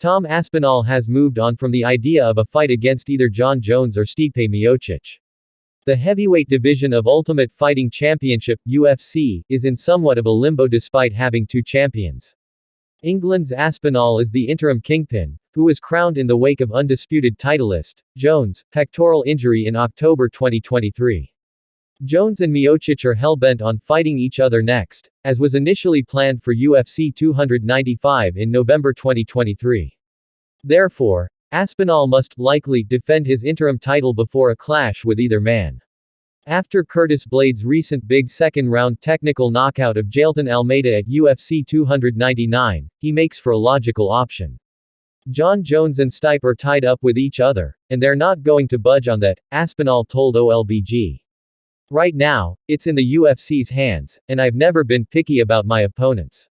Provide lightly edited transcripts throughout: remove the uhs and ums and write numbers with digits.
Tom Aspinall has moved on from the idea of a fight against either Jon Jones or Stipe Miocic. The heavyweight division of Ultimate Fighting Championship, UFC, is in somewhat of a limbo despite having two champions. England's Aspinall is the interim kingpin, who was crowned in the wake of undisputed titlist, Jones, pectoral injury in October 2023. Jones and Miocic are hellbent on fighting each other next, as was initially planned for UFC 295 in November 2023. Therefore, Aspinall must likely defend his interim title before a clash with either man. After Curtis Blaydes' recent big second-round technical knockout of Jailton Almeida at UFC 299, he makes for a logical option. Jon Jones and Stipe are tied up with each other, and they're not going to budge on that, Aspinall told OLBG. Right now, it's in the UFC's hands, and I've never been picky about my opponents.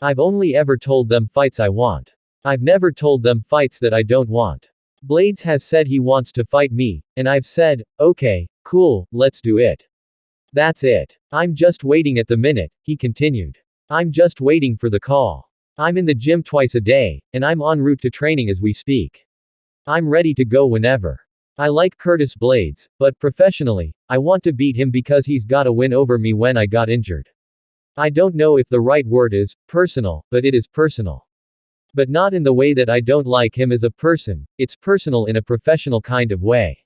I've only ever told them fights I want. I've never told them fights that I don't want. Blaydes has said he wants to fight me, and I've said, okay, cool, let's do it. That's it. I'm just waiting at the minute, he continued. I'm just waiting for the call. I'm in the gym twice a day, and I'm en route to training as we speak. I'm ready to go whenever. I like Curtis Blaydes, but professionally, I want to beat him because he's got a win over me when I got injured. I don't know if the right word is personal, but it is personal. But not in the way that I don't like him as a person, it's personal in a professional kind of way.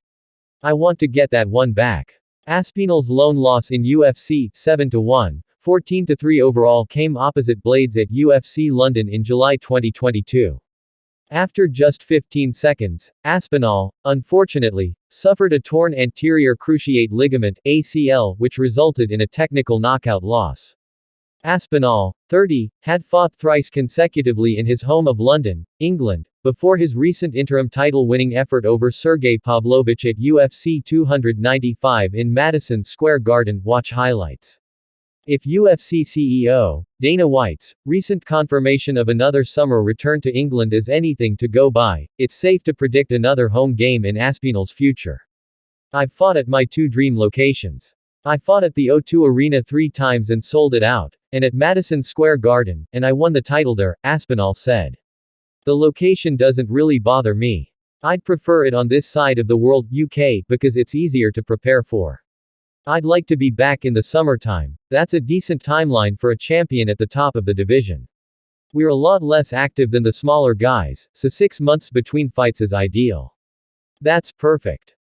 I want to get that one back. Aspinall's lone loss in UFC 7-1, 14-3 overall came opposite Blaydes at UFC London in July 2022. After just 15 seconds, Aspinall, unfortunately, suffered a torn anterior cruciate ligament (ACL) which resulted in a technical knockout loss. Aspinall, 30, had fought thrice consecutively in his home of London, England, before his recent interim title-winning effort over Sergey Pavlovich at UFC 295 in Madison Square Garden. Watch highlights. If UFC CEO Dana White's recent confirmation of another summer return to England is anything to go by, it's safe to predict another home game in Aspinall's future. I've fought at my two dream locations. I fought at the O2 Arena 3 times and sold it out, and at Madison Square Garden, and I won the title there, Aspinall said. The location doesn't really bother me. I'd prefer it on this side of the world, UK, because it's easier to prepare for. I'd like to be back in the summertime. That's a decent timeline for a champion at the top of the division. We're a lot less active than the smaller guys, so 6 months between fights is ideal. That's perfect.